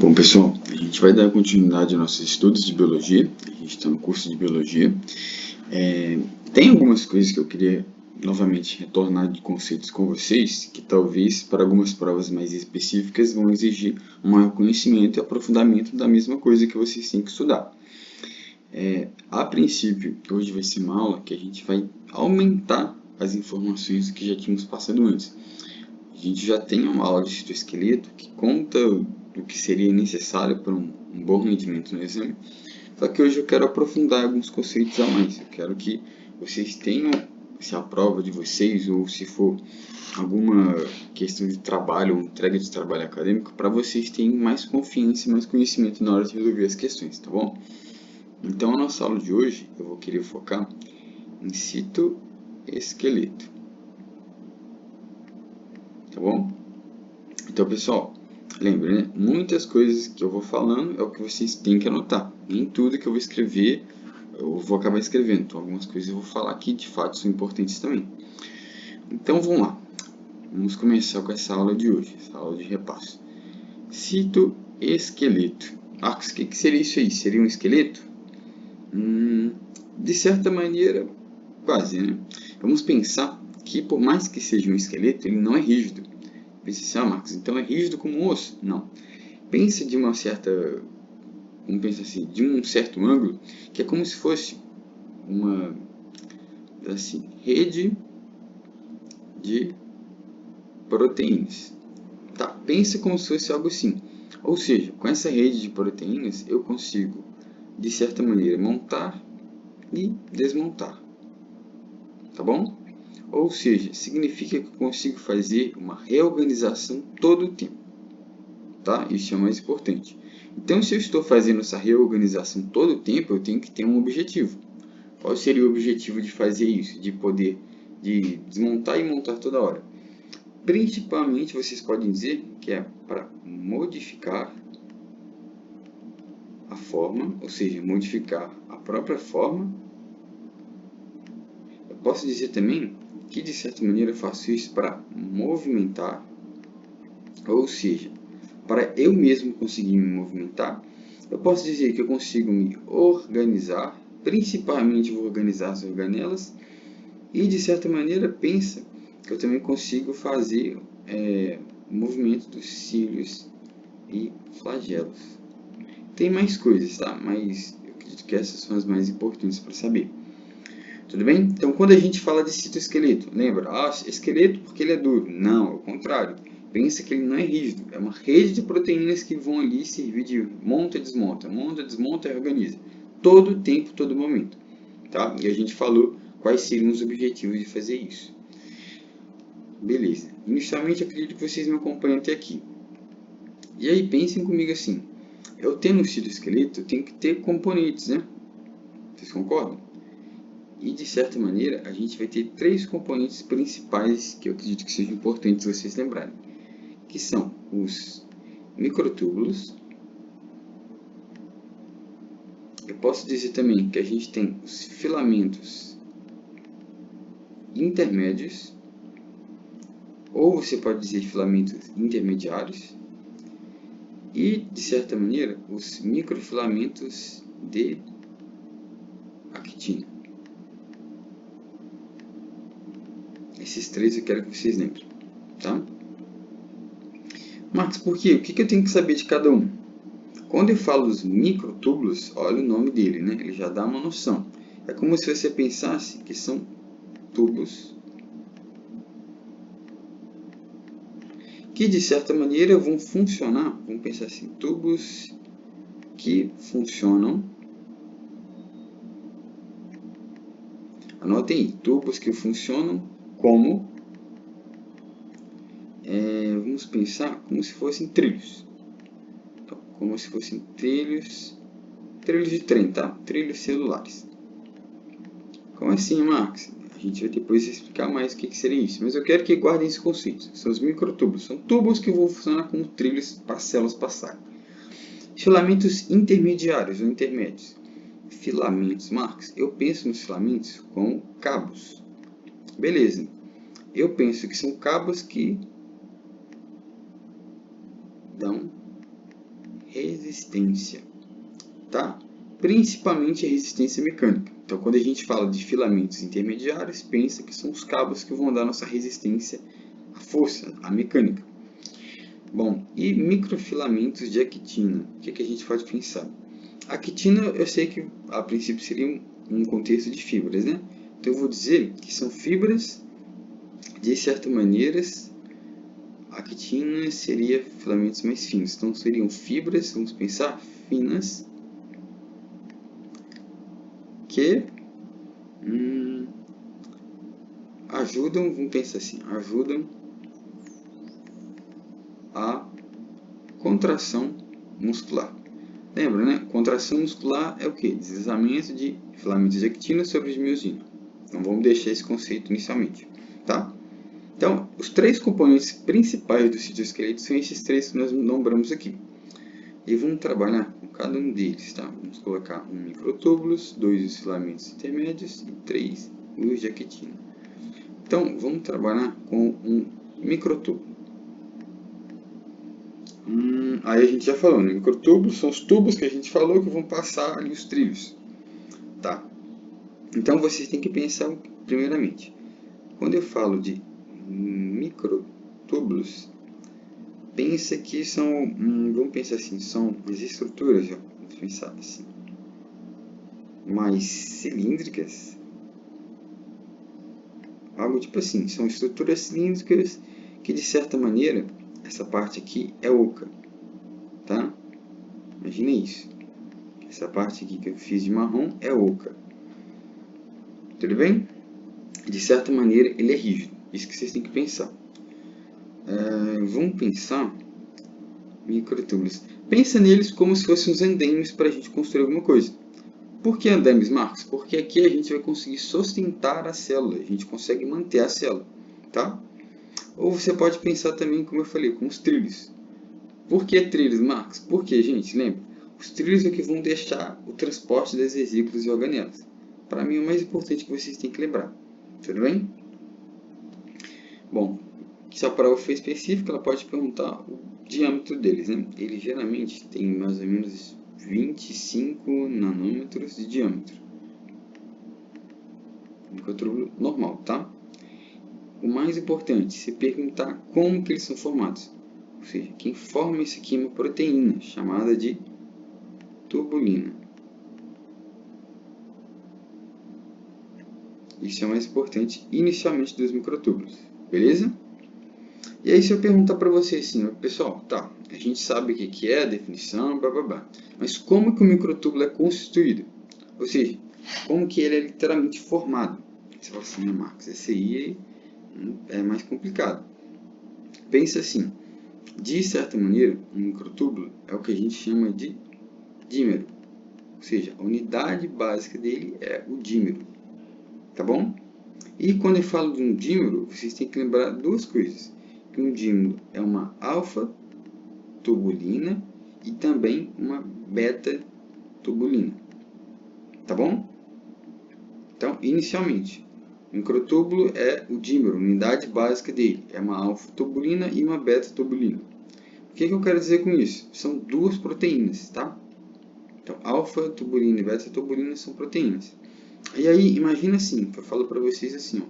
Bom, pessoal, a gente vai dar continuidade aos nossos estudos de biologia. A gente está no curso de biologia. Tem algumas coisas que eu queria novamente retornar de conceitos com vocês, que talvez para algumas provas mais específicas vão exigir um maior conhecimento e aprofundamento da mesma coisa que vocês têm que estudar. A princípio, hoje vai ser uma aula que a gente vai aumentar as informações que já tínhamos passado antes. A gente já tem uma aula de citoesqueleto que conta do que seria necessário para um bom rendimento no exame, só que hoje eu quero aprofundar alguns conceitos a mais. Eu quero que vocês tenham, se a prova de vocês ou se for alguma questão de trabalho ou entrega de trabalho acadêmico, para vocês terem mais confiança e mais conhecimento na hora de resolver as questões, tá bom? Então, a nossa aula de hoje eu vou querer focar em citoesqueleto, tá bom? Então, pessoal, lembre, né? Muitas coisas que eu vou falando é o que vocês têm que anotar. Nem tudo que eu vou escrever, eu vou acabar escrevendo. Então, algumas coisas eu vou falar aqui, de fato, são importantes também. Então, vamos lá. Vamos começar com essa aula de hoje, essa aula de repasso. Citoesqueleto. Marcos, o que seria isso aí? Seria um esqueleto? De certa maneira, quase, né? Vamos pensar que, por mais que seja um esqueleto, ele não é rígido. Pense assim, Marcos, então é rígido como um osso? Não. Pensa de uma certa, vamos pensar assim, de um certo ângulo, que é como se fosse uma, assim, rede de proteínas. Tá? Pensa como se fosse algo assim. Ou seja, com essa rede de proteínas, eu consigo, de certa maneira, montar e desmontar. Tá bom? Ou seja, significa que eu consigo fazer uma reorganização todo o tempo. Tá? Isso é o mais importante. Então, se eu estou fazendo essa reorganização todo o tempo, eu tenho que ter um objetivo. Qual seria o objetivo de fazer isso? De poder desmontar e montar toda hora? Principalmente, vocês podem dizer que é para modificar a forma, ou seja, modificar a própria forma. Eu posso dizer também que, de certa maneira, eu faço isso para movimentar, ou seja, para eu mesmo conseguir me movimentar. Eu posso dizer que eu consigo me organizar, principalmente vou organizar as organelas, e de certa maneira pensa que eu também consigo fazer movimento dos cílios e flagelos. Tem mais coisas, tá? Mas eu acredito que essas são as mais importantes para saber. Tudo bem? Então, quando a gente fala de citoesqueleto, lembra? Esqueleto porque ele é duro. Não, ao contrário. Pensa que ele não é rígido. É uma rede de proteínas que vão ali servir de monta, desmonta e organiza. Todo o tempo, todo momento. Tá? E a gente falou quais seriam os objetivos de fazer isso. Beleza. Inicialmente, eu acredito que vocês me acompanhem até aqui. E aí, pensem comigo assim. Eu tendo um citoesqueleto, eu tenho que ter componentes, né? Vocês concordam? E, de certa maneira, a gente vai ter três componentes principais que eu acredito que sejam importantes vocês lembrarem, que são os microtúbulos. Eu posso dizer também que a gente tem os filamentos intermédios, ou você pode dizer filamentos intermediários, e, de certa maneira, os microfilamentos de actina. Esses três eu quero que vocês lembrem, tá? Marcos, por quê? O que eu tenho que saber de cada um? Quando eu falo dos microtúbulos, olha o nome dele, né? Ele já dá uma noção. É como se você pensasse que são tubos que, de certa maneira, vão funcionar. Vamos pensar assim, tubos que funcionam. Anotem aí, tubos que funcionam como, vamos pensar como se fossem trilhos. Então, como se fossem trilhos de trem, tá? Trilhos celulares. Como assim, Marcos? A gente vai depois explicar mais o que seria isso. Mas eu quero que guardem esse conceito. São os microtúbulos. São tubos que vão funcionar como trilhos para as células passarem. Filamentos intermediários ou intermédios. Filamentos, Marcos. Eu penso nos filamentos como cabos. Beleza. Eu penso que são cabos que dão resistência, tá? Principalmente a resistência mecânica. Então, quando a gente fala de filamentos intermediários, pensa que são os cabos que vão dar nossa resistência à força, à mecânica. Bom, e microfilamentos de actina, o que a gente pode pensar? A actina, eu sei que a princípio seria um contexto de fibras, né? Então eu vou dizer que são fibras, de certa maneira, a actina seria filamentos mais finos. Então seriam fibras, vamos pensar, finas, que ajudam, vamos pensar assim, ajudam a contração muscular. Lembra, né? Contração muscular é o que? Deslizamento de filamentos de actina sobre os miosina. Então vamos deixar esse conceito inicialmente, tá? Então, os três componentes principais do citoesqueleto são esses três que nós nombramos aqui. E vamos trabalhar com cada um deles, tá? Vamos colocar um microtúbulos, 2 os filamentos intermédios e 3 os de actina. Então, vamos trabalhar com um microtúbulo. Aí a gente já falou, né? Microtúbulos são os tubos que a gente falou que vão passar ali os trilhos, tá? Então, vocês têm que pensar primeiramente. Quando eu falo de microtúbulos, pensa que são, vamos pensar assim, são as estruturas, ó, vamos pensar assim, mais cilíndricas, algo tipo assim, são estruturas cilíndricas que de certa maneira, essa parte aqui é oca, tá? Imagina isso, essa parte aqui que eu fiz de marrom é oca, tudo bem? De certa maneira ele é rígido, isso que vocês têm que pensar. Vamos pensar microtúbulos. Pensa neles como se fossem uns andames para a gente construir alguma coisa. Por que andames, Marcos? Porque aqui a gente vai conseguir sustentar a célula, a gente consegue manter a célula, tá? Ou você pode pensar também, como eu falei, com os trilhos. Por que trilhos, Marcos? Porque, gente, lembra, os trilhos é que vão deixar o transporte das vesículas e organelas. Para mim, é o mais importante que vocês têm que lembrar, tudo bem? Bom, só para o fim específico, ela pode perguntar o diâmetro deles, né? Ele geralmente tem mais ou menos 25 nanômetros de diâmetro. Microtúbulo normal, tá? O mais importante, se perguntar como que eles são formados. Ou seja, quem forma isso aqui é uma proteína, chamada de tubulina. Isso é o mais importante inicialmente dos microtúbulos, beleza? E aí se eu perguntar para você assim, pessoal, tá, a gente sabe o que é a definição, blá blá blá, mas como que o microtúbulo é constituído? Ou seja, como que ele é literalmente formado? Você fala assim, Marcos, esse aí é mais complicado. Pensa assim, de certa maneira, um microtúbulo é o que a gente chama de dímero. Ou seja, a unidade básica dele é o dímero. Tá bom? E quando eu falo de um dímero, vocês têm que lembrar duas coisas. Que um dímero é uma alfa-tubulina e também uma beta-tubulina. Tá bom? Então, inicialmente, o microtúbulo é o dímero, a unidade básica dele. É uma alfa-tubulina e uma beta-tubulina. O que eu quero dizer com isso? São duas proteínas, tá? Então, alfa-tubulina e beta-tubulina são proteínas. E aí, imagina assim, eu falo para vocês assim, ó.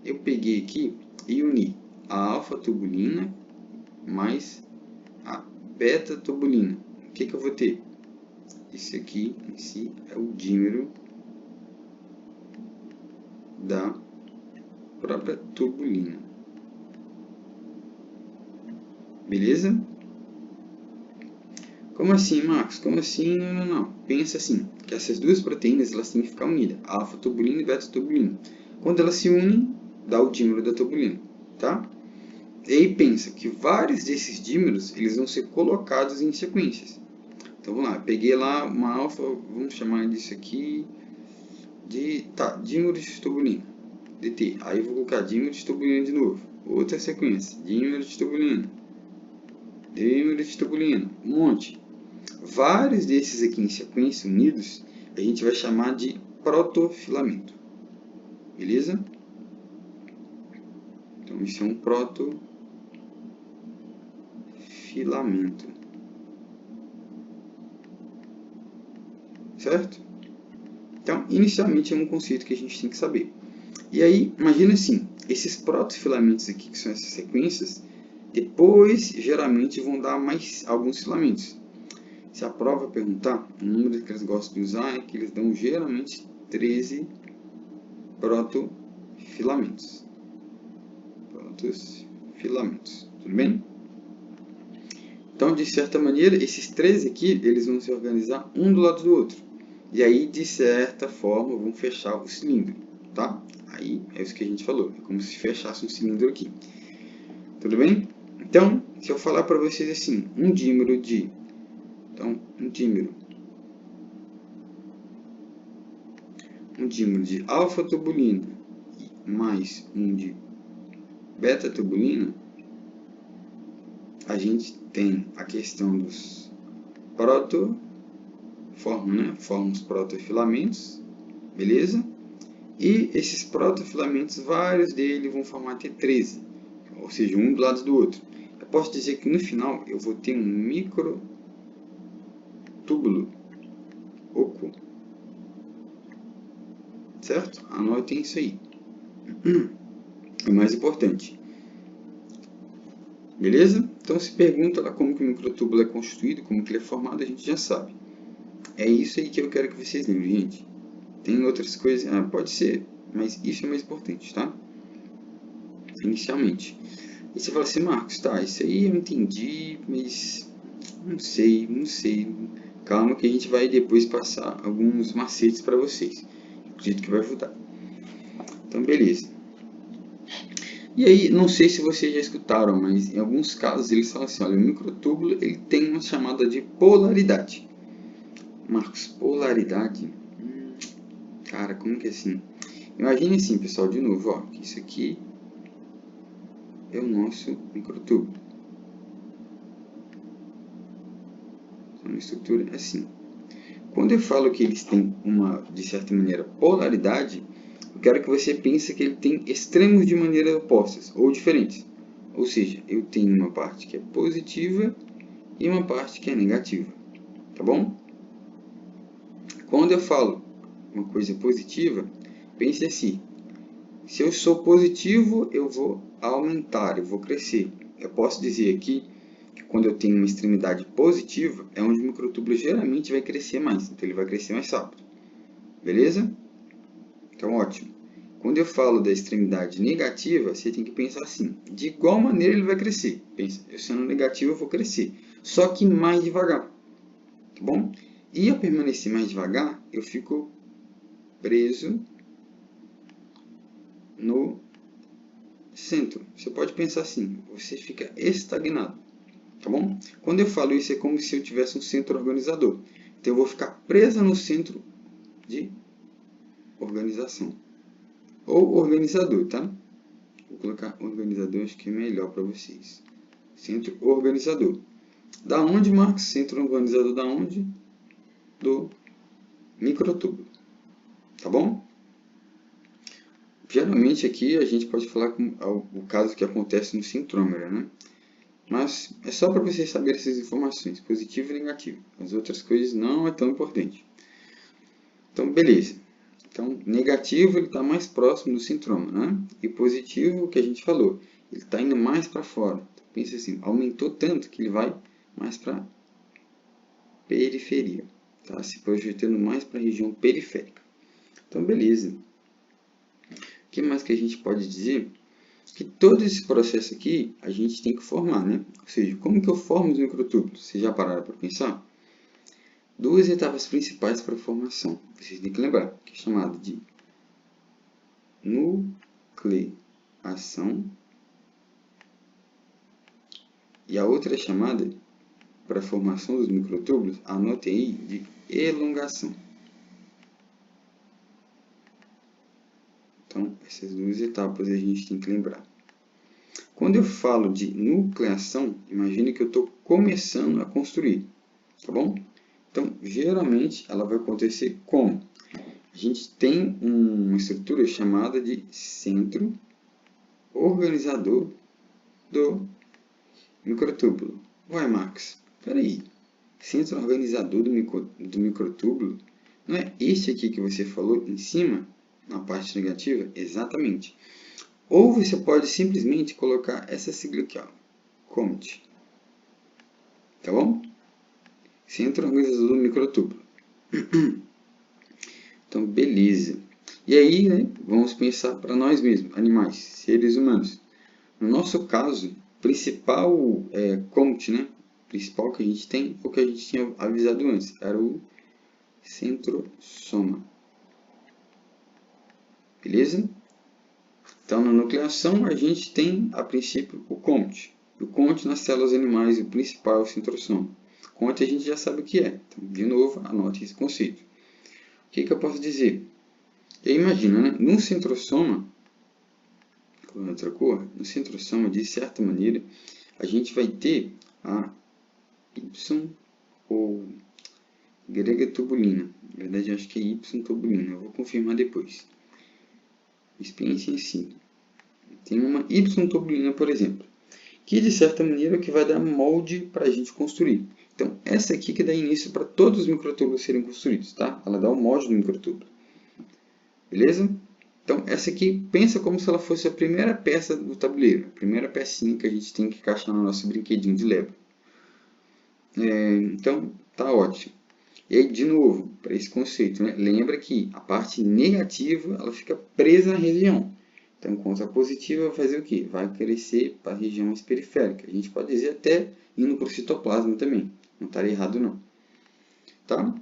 Eu peguei aqui e uni a alfa-tubulina mais a beta-tubulina. O que eu vou ter? Esse aqui em si é o dímero da própria tubulina. Beleza? Como assim, Marcos? Como assim? Não. Pensa assim, que essas duas proteínas elas têm que ficar unidas, alfa-tubulina e beta-tubulina. Quando elas se unem, dá o dímero da tubulina, tá? E aí pensa que vários desses dímeros eles vão ser colocados em sequências. Então vamos lá, eu peguei lá uma alfa, vamos chamar disso aqui de dímero de tubulina, DT. Aí eu vou colocar dímero de tubulina de novo. Outra sequência, dímero de tubulina, dímero de tubulina, um monte. Vários desses aqui em sequência unidos, a gente vai chamar de protofilamento. Beleza? Então, isso é um protofilamento. certo? Então, inicialmente é um conceito que a gente tem que saber. E aí, imagina assim, esses protofilamentos aqui, que são essas sequências, depois, geralmente, vão dar mais alguns filamentos. Se a prova perguntar, o número que eles gostam de usar é que eles dão geralmente 13 protofilamentos. Protofilamentos, tudo bem? Então, de certa maneira, esses 13 aqui, eles vão se organizar um do lado do outro. E aí, de certa forma, vão fechar o cilindro, tá? Aí, é isso que a gente falou, é como se fechasse um cilindro aqui. Tudo bem? Então, se eu falar para vocês assim, um dímero de... Então, um dímero de alfa-tubulina mais um de beta-tubulina, a gente tem a questão dos formam os protofilamentos, beleza? E esses protofilamentos, vários deles vão formar até 13, ou seja, um do lado do outro. Eu posso dizer que no final eu vou ter um microtúbulo oco, certo? Anotem isso aí. É o mais importante. Beleza? Então, se pergunta lá como que o microtúbulo é constituído, como que ele é formado, a gente já sabe. É isso aí que eu quero que vocês lembrem, gente. Tem outras coisas? Pode ser, mas isso é mais importante, tá? Inicialmente. E você fala assim, Marcos, tá, isso aí eu entendi, mas não sei. Calma que a gente vai depois passar alguns macetes para vocês. Acredito que vai ajudar. Então, beleza. E aí, não sei se vocês já escutaram, mas em alguns casos eles falam assim, olha, o microtúbulo ele tem uma chamada de polaridade. Marcos, polaridade? Cara, como que é assim? Imagine assim, pessoal, de novo, ó, que isso aqui é o nosso microtúbulo. Uma estrutura assim. Quando eu falo que eles têm uma, de certa maneira, polaridade, eu quero que você pense que ele tem extremos de maneiras opostas ou diferentes. Ou seja, eu tenho uma parte que é positiva e uma parte que é negativa. Tá bom? Quando eu falo uma coisa positiva, pense assim. Se eu sou positivo, eu vou aumentar, eu vou crescer. Eu posso dizer aqui que quando eu tenho uma extremidade positiva, é onde o microtúbulo geralmente vai crescer mais. Então, ele vai crescer mais rápido. Beleza? Então, ótimo. Quando eu falo da extremidade negativa, você tem que pensar assim. De igual maneira ele vai crescer. Pensa, eu sendo negativo, eu vou crescer. Só que mais devagar. Tá bom? E ao permanecer mais devagar, eu fico preso no centro. Você pode pensar assim, você fica estagnado, tá bom? Quando eu falo isso, é como se eu tivesse um centro organizador. Então, eu vou ficar preso no centro de organização. Ou organizador, tá? Vou colocar organizador, acho que é melhor para vocês. Centro organizador. Da onde, Marcos? Centro organizador da onde? Do microtúbulo. Tá bom? Geralmente aqui a gente pode falar com o caso que acontece no centrômero, né? Mas é só para vocês saberem essas informações, positivo e negativo. As outras coisas não é tão importante. Então, beleza. Então, negativo ele está mais próximo do centrômero, né? E positivo, o que a gente falou, ele está indo mais para fora. Então, pensa assim, aumentou tanto que ele vai mais para periferia, tá? Se projetando mais para a região periférica. Então, beleza. O que mais que a gente pode dizer? Que todo esse processo aqui a gente tem que formar, né? Ou seja, como que eu formo os microtúbulos? Vocês já pararam para pensar? Duas etapas principais para a formação. Vocês têm que lembrar, que é chamada de nucleação e a outra é chamada para a formação dos microtúbulos, anotem aí, de elongação. Então, essas duas etapas a gente tem que lembrar. Quando eu falo de nucleação, imagine que eu estou começando a construir, tá bom? Então, geralmente, ela vai acontecer como? A gente tem uma estrutura chamada de centro organizador do microtúbulo. Uai, Max, peraí, centro organizador do microtúbulo? Não é este aqui que você falou em cima, na parte negativa? Exatamente. Ou você pode simplesmente colocar essa sigla aqui, ó, COMT. Tá bom? Centro Organizador do Microtúbulo. Então, beleza. E aí, né, vamos pensar para nós mesmos, animais, seres humanos. No nosso caso, principal COMT, né, principal que a gente tem, o que a gente tinha avisado antes, era o centrosoma. Beleza? Então, na nucleação, a gente tem, a princípio, o COMT. O COMT nas células animais, o principal é o centrosoma. COMT a gente já sabe o que é. Então, de novo, anote esse conceito. O que eu posso dizer? E aí, imagina, né? No centrosoma, com outra cor, no centrosoma, de certa maneira, a gente vai ter a Y ou gregatubulina. Na verdade, eu acho que é Y-tubulina. Eu vou confirmar depois. Experiência em si. Tem uma Y-tubulina, por exemplo, que de certa maneira é o que vai dar molde para a gente construir. Então, essa aqui que dá início para todos os microtúbulos serem construídos, tá? Ela dá o molde do microtúbulo. Beleza? Então, essa aqui, pensa como se ela fosse a primeira peça do tabuleiro, a primeira pecinha que a gente tem que encaixar no nosso brinquedinho de Lego. Então, tá ótimo. E aí, de novo, para esse conceito, né? Lembra que a parte negativa ela fica presa na região. Então, enquanto a positiva vai fazer o quê? Vai crescer para a região mais periférica. A gente pode dizer até indo para o citoplasma também. Não estaria errado, não. Tá?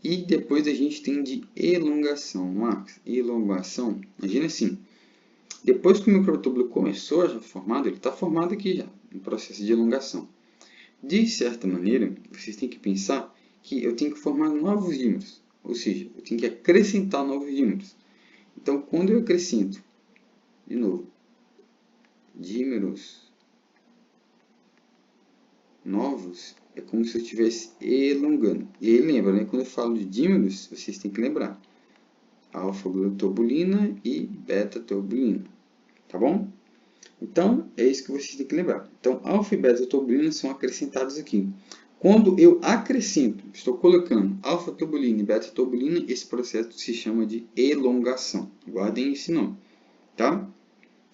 E depois a gente tem de elongação. Marcos, elongação. Imagina assim. Depois que o microtúbulo começou a já formado, ele está formado aqui já, no processo de elongação. De certa maneira, vocês têm que pensar que eu tenho que formar novos dímeros. Ou seja, eu tenho que acrescentar novos dímeros. Então, quando eu acrescento, de novo, dímeros novos, é como se eu estivesse elongando. E aí lembra, né? Quando eu falo de dímeros, vocês têm que lembrar. Alfa-glutobulina e beta-tubulina. Tá bom? Então, é isso que vocês têm que lembrar. Então, alfa e beta-tubulina são acrescentados aqui. Quando eu acrescento, estou colocando alfa-tubulina e beta-tubulina, esse processo se chama de elongação. Guardem esse nome, tá?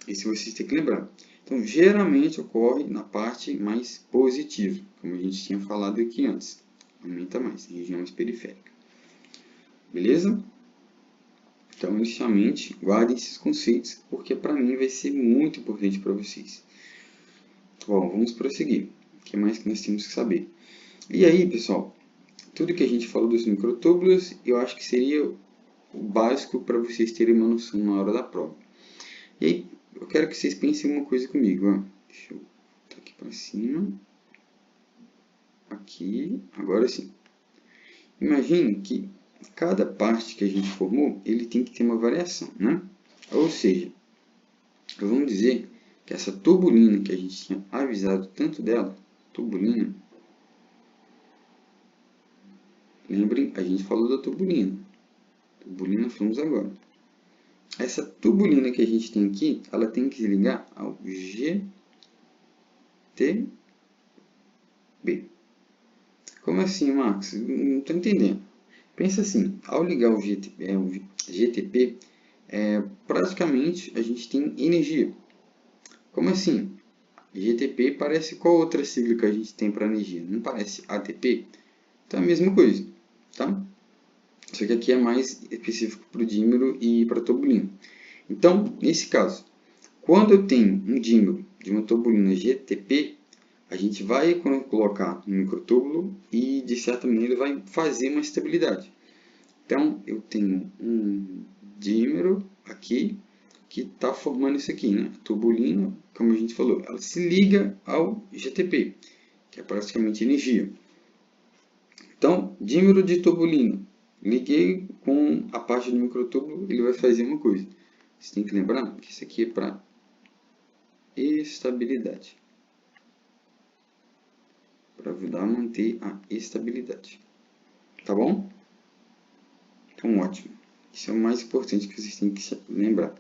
Isso vocês têm que lembrar. Então, geralmente ocorre na parte mais positiva, como a gente tinha falado aqui antes. Aumenta mais, região mais periférica. Beleza? Então, inicialmente, guardem esses conceitos, porque para mim vai ser muito importante para vocês. Bom, vamos prosseguir. O que mais que nós temos que saber? E aí, pessoal, tudo que a gente falou dos microtúbulos, eu acho que seria o básico para vocês terem uma noção na hora da prova. E aí, eu quero que vocês pensem uma coisa comigo. Ó. Deixa eu botar aqui para cima. Aqui, agora sim. Imagine que cada parte que a gente formou, ele tem que ter uma variação, né? Ou seja, vamos dizer que essa tubulina que a gente tinha avisado tanto dela, tubulina, lembrem, a gente falou da tubulina. Tubulina falamos agora. Essa tubulina que a gente tem aqui, ela tem que se ligar ao GTB. Como assim, Marcos? Não estou entendendo. Pensa assim, ao ligar o GTP, praticamente a gente tem energia. Como assim? GTP parece qual outra sigla que a gente tem para energia? Não parece ATP? Então é a mesma coisa, tá? Só que aqui é mais específico para o dímero e para a tubulina. Então, nesse caso, quando eu tenho um dímero de uma tubulina GTP, a gente vai colocar no microtúbulo e, de certa maneira, vai fazer uma estabilidade. Então, eu tenho um dímero aqui que está formando isso aqui, né? A tubulina, como a gente falou, ela se liga ao GTP, que é praticamente energia. Então, dímero de tubulina, liguei com a parte do microtúbulo, ele vai fazer uma coisa. Você tem que lembrar que isso aqui é para estabilidade. Para ajudar a manter a estabilidade. Tá bom? Então, ótimo. Isso é o mais importante que vocês têm que lembrar.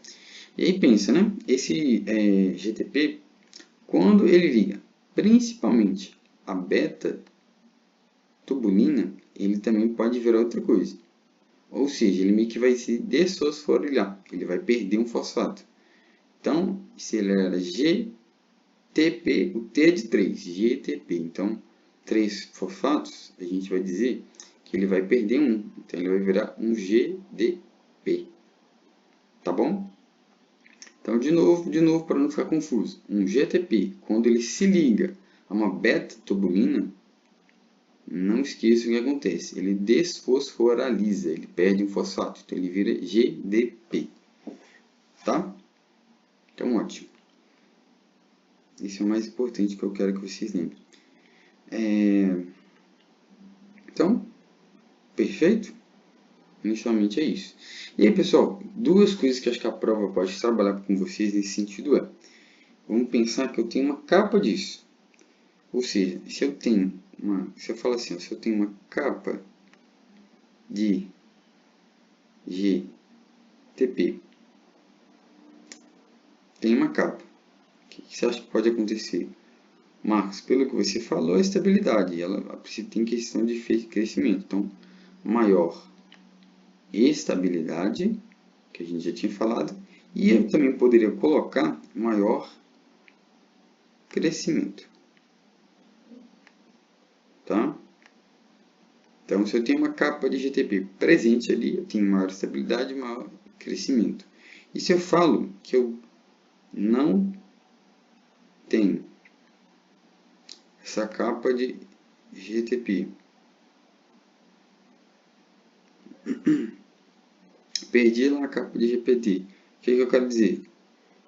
E aí pensa, né? Esse GTP, quando ele liga principalmente a beta tubulina, ele também pode virar outra coisa. Ou seja, ele meio que vai se desfosforilar, ele vai perder um fosfato. Então, se ele era GTP, o T é de 3, GTP. Então, 3 fosfatos, a gente vai dizer que ele vai perder um. Então, ele vai virar um GDP. Tá bom? Então, de novo, para não ficar confuso. Um GTP, quando ele se liga a uma beta-tubulina, não esqueça o que acontece. Ele desfosforaliza, ele perde um fosfato. Então, ele vira GDP. Tá? Então, ótimo. Isso é o mais importante que eu quero que vocês lembrem. Então, perfeito? Inicialmente é isso. E aí, pessoal, duas coisas que acho que a prova pode trabalhar com vocês nesse sentido é: vamos pensar que eu tenho uma capa disso. Ou seja, se eu falo assim, se eu tenho uma capa de GTP, tem uma capa. O que você acha que pode acontecer? Marcos, pelo que você falou, a estabilidade. Ela a princípio tem questão de crescimento. Então, maior estabilidade, que a gente já tinha falado. E eu também poderia colocar maior crescimento. Tá? Então, se eu tenho uma capa de GTP presente ali, eu tenho maior estabilidade e maior crescimento. E se eu falo que eu não tenho essa capa de GTP, perdi lá a capa de GPT, o que eu quero dizer?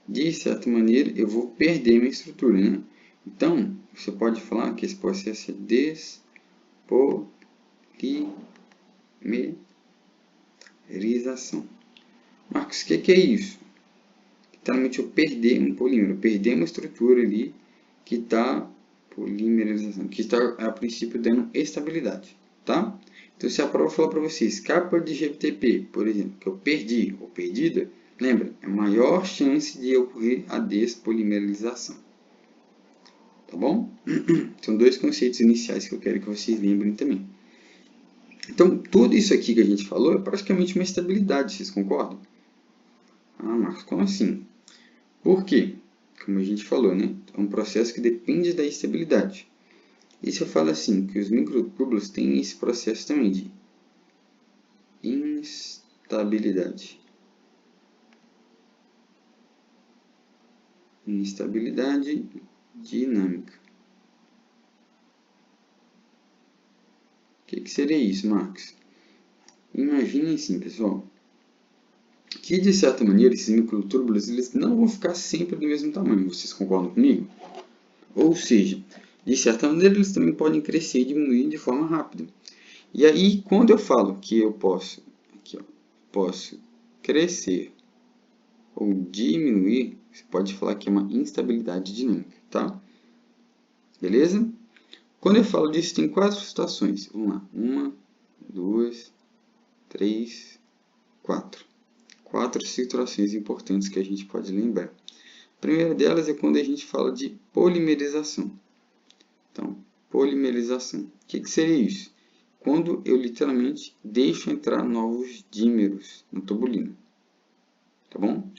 De certa maneira, eu vou perder minha estrutura, né? Então, você pode falar que esse processo é despolimerização. Marcos, o que é isso? Literalmente eu perder um polímero, perder uma estrutura ali que está polimerização, que está a princípio dando estabilidade, tá? Então, se a prova falar para vocês, capa de GTP, por exemplo, que eu perdi ou perdida, lembra, é a maior chance de ocorrer a despolimerização. Tá bom? São dois conceitos iniciais que eu quero que vocês lembrem também. Então, tudo isso aqui que a gente falou é praticamente uma estabilidade, vocês concordam? Ah, Marcos, como assim? Por quê? Como a gente falou, né? É um processo que depende da estabilidade. E se eu falo assim, que os microtúbulos têm esse processo também de instabilidade. Instabilidade dinâmica. O que seria isso, Marcos? Imaginem assim, pessoal, que de certa maneira esses microtúbulos eles não vão ficar sempre do mesmo tamanho. Vocês concordam comigo? Ou seja, de certa maneira eles também podem crescer e diminuir de forma rápida. E aí, quando eu falo que eu posso crescer ou diminuir, você pode falar que é uma instabilidade dinâmica, tá? Beleza? Quando eu falo disso, tem 4 situações. Vamos lá. 1, 2, 3, 4. 4 situações importantes que a gente pode lembrar. A primeira delas é quando a gente fala de polimerização. Então, polimerização. O que seria isso? Quando eu literalmente deixo entrar novos dímeros na tubulina. Tá bom?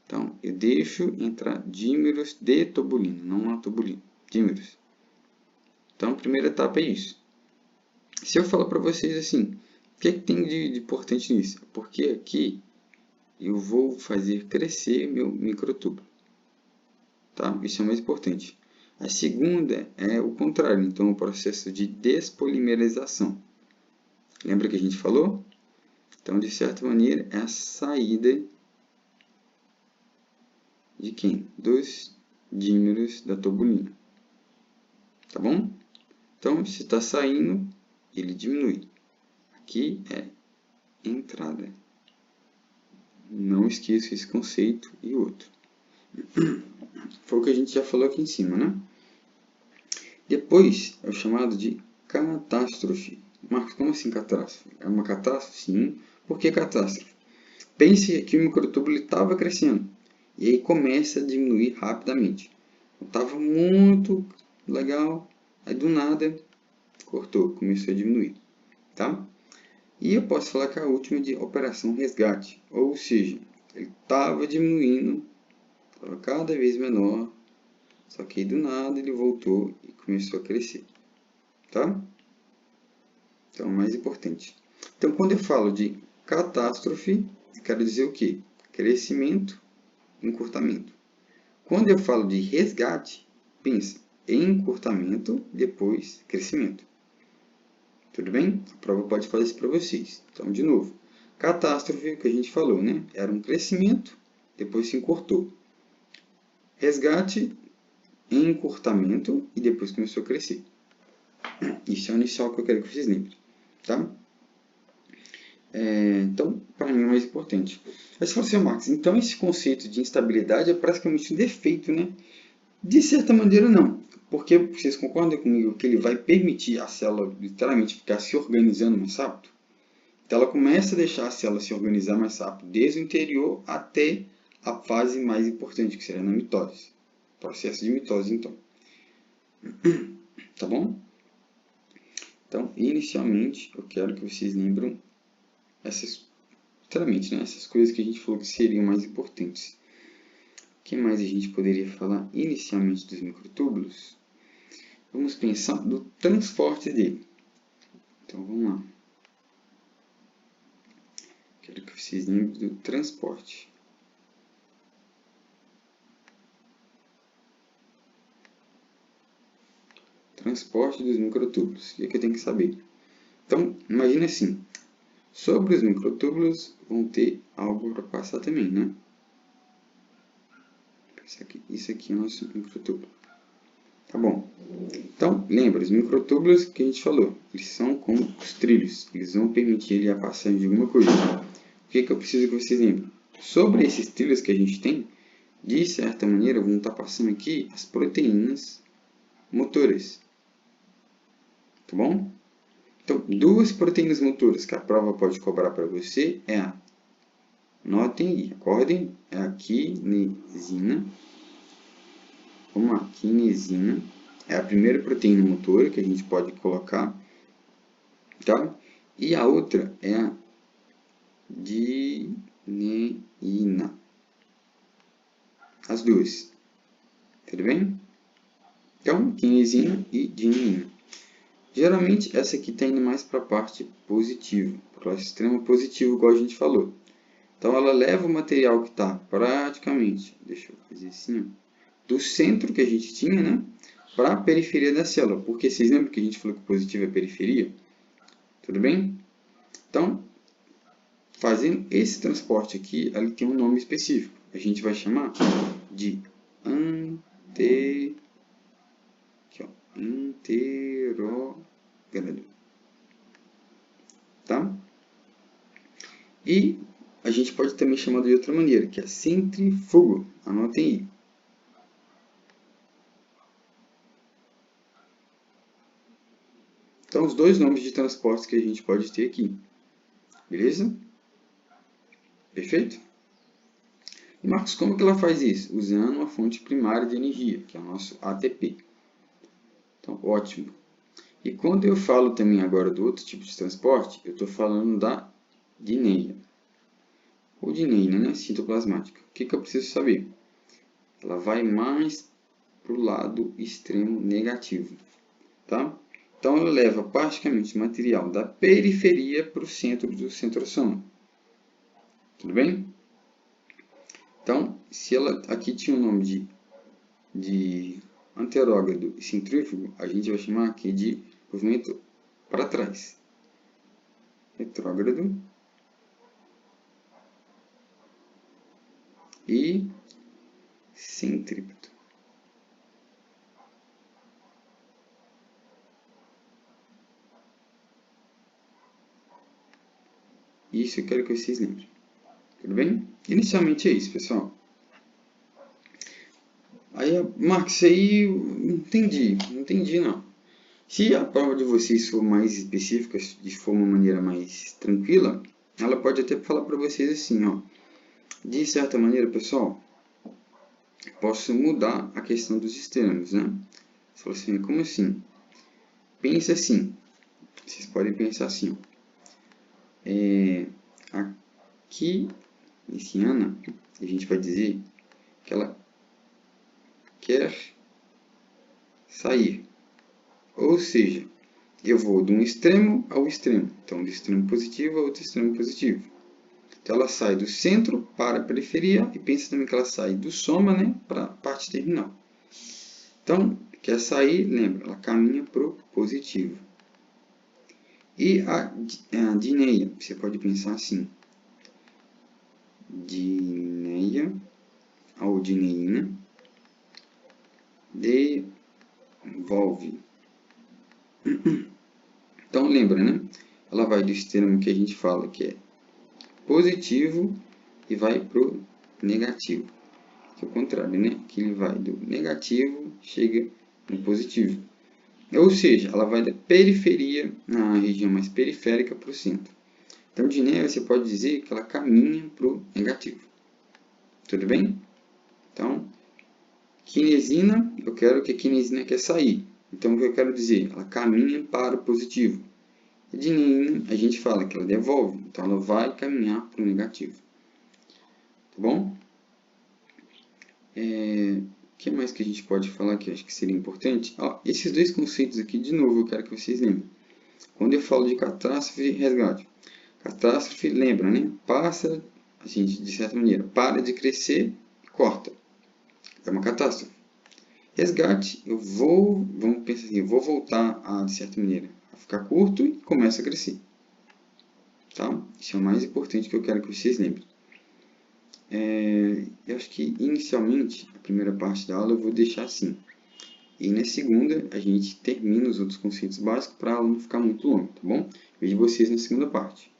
Então, eu deixo entrar dímeros de tubulina, não na tubulina. Dímeros. Então, a primeira etapa é isso. Se eu falar para vocês assim, o que tem de importante nisso? Porque aqui eu vou fazer crescer meu microtúbulo. Tá? Isso é o mais importante. A segunda é o contrário, então o processo de despolimerização. Lembra que a gente falou? Então, de certa maneira, é a saída de quem? Dos dímeros da tubulina. Tá bom? Então, se está saindo, ele diminui. Aqui é entrada. Não esqueça esse conceito e outro. Foi o que a gente já falou aqui em cima, né? Depois, é o chamado de catástrofe. Marcos, como assim catástrofe? É uma catástrofe? Sim. Por que catástrofe? Pense que o microtúbulo estava crescendo. E aí começa a diminuir rapidamente. Estava muito legal. Aí do nada cortou, começou a diminuir, tá? E eu posso falar que a última é de operação resgate, ou seja, ele estava diminuindo, estava cada vez menor, só que aí do nada ele voltou e começou a crescer, tá? Então, o mais importante. Então, quando eu falo de catástrofe, eu quero dizer o quê? Crescimento, encurtamento. Quando eu falo de resgate, pensa em encurtamento, depois crescimento. Tudo bem? A prova pode fazer isso para vocês. Então, de novo, catástrofe, o que a gente falou, né? Era um crescimento, depois se encurtou. Resgate, encurtamento e depois começou a crescer. Isso é o inicial que eu quero que vocês lembrem, tá? Então, para mim é o mais importante. Aí você fala assim, Marcos, então esse conceito de instabilidade é praticamente um defeito, né? De certa maneira, não. Porque vocês concordam comigo que ele vai permitir a célula literalmente ficar se organizando mais rápido? Então, ela começa a deixar a célula se organizar mais rápido, desde o interior até a fase mais importante, que seria na mitose. Processo de mitose, então. Tá bom? Então, inicialmente, eu quero que vocês lembram literalmente, né, essas coisas que a gente falou que seriam mais importantes. O que mais a gente poderia falar inicialmente dos microtúbulos? Vamos pensar no transporte dele. Então, vamos lá. Quero que vocês lembrem do transporte. Transporte dos microtúbulos. O que é que eu tenho que saber? Então, imagine assim. Sobre os microtúbulos, vão ter algo para passar também, né? Isso aqui é o nosso microtúbulo. Tá bom. Então, lembra, os microtúbulos que a gente falou, eles são como os trilhos. Eles vão permitir a passagem de alguma coisa. O que eu preciso que vocês lembrem? Sobre esses trilhos que a gente tem, de certa maneira, vão estar passando aqui as proteínas motoras. Tá bom? Então, duas proteínas motoras que a prova pode cobrar para você é a, notem e acordem, é a quinesina. Vamos lá, quinesina é a primeira proteína motora que a gente pode colocar, tá? E a outra é a dineína. As duas. Tudo bem? Então, quinesina e dineína. Geralmente, essa aqui está indo mais para a parte positiva, para o extremo positivo, igual a gente falou. Então, ela leva o material que está praticamente, deixa eu fazer assim, ó, do centro que a gente tinha, né, para a periferia da célula. Porque vocês lembram que a gente falou que o positivo é periferia? Tudo bem? Então, fazendo esse transporte aqui, ele tem um nome específico. A gente vai chamar de interógrado. Tá? E a gente pode também chamar de outra maneira, que é centrífugo. Anotem aí. Então, os dois nomes de transporte que a gente pode ter aqui. Beleza? Perfeito? E, Marcos, como que ela faz isso? Usando uma fonte primária de energia, que é o nosso ATP. Então, ótimo. E quando eu falo também agora do outro tipo de transporte, eu estou falando da dineia. Ou dineína, né? Citoplasmática. O que eu preciso saber? Ela vai mais para o lado extremo negativo. Tá? Então, ela leva praticamente o material da periferia para o centro do centrosoma. Tudo bem? Então, se ela aqui tinha o nome de anterógrado e centrífugo, a gente vai chamar aqui de movimento para trás. Retrógrado e centrípeto. Isso eu quero que vocês lembrem. Tudo bem? Inicialmente é isso, pessoal. Aí, Marcos, isso aí não entendi não. Se a prova de vocês for mais específica, de for uma maneira mais tranquila, ela pode até falar para vocês assim, ó. De certa maneira, pessoal, posso mudar a questão dos extremos, né? Você fala assim, como assim? pense assim. Vocês podem pensar assim, ó. Aqui, esse Ana, a gente vai dizer que ela quer sair. Ou seja, eu vou de um extremo ao extremo. Então, do extremo positivo ao outro extremo positivo. Então, ela sai do centro para a periferia e pensa também que ela sai do soma, né, para a parte terminal. Então, quer sair, lembra, ela caminha para o positivo. E a dineia, você pode pensar assim. Dineia ou dineína devolve. Então, lembra, né? Ela vai do extremo que a gente fala que é positivo e vai para o negativo. Que é o contrário, né? Que ele vai do negativo, chega no positivo. Ou seja, ela vai da periferia, na região mais periférica, para o centro. Então, dineia, você pode dizer que ela caminha para o negativo. Tudo bem? Então, quinesina, eu quero que a quinesina quer sair. Então, o que eu quero dizer? Ela caminha para o positivo. E dineína, a gente fala que ela devolve. Então, ela vai caminhar para o negativo. Tá bom? O que mais que a gente pode falar que eu acho que seria importante? Esses dois conceitos aqui, de novo, eu quero que vocês lembrem. Quando eu falo de catástrofe e resgate. Catástrofe, lembra, né? Passa, a gente, de certa maneira, para de crescer e corta. É uma catástrofe. Resgate, vamos pensar assim, eu vou voltar de certa maneira, a ficar curto e começa a crescer. Tá? Isso é o mais importante que eu quero que vocês lembrem. Eu acho que, inicialmente, a primeira parte da aula eu vou deixar assim. E na segunda, a gente termina os outros conceitos básicos para a aula não ficar muito longa, tá bom? Vejo vocês na segunda parte.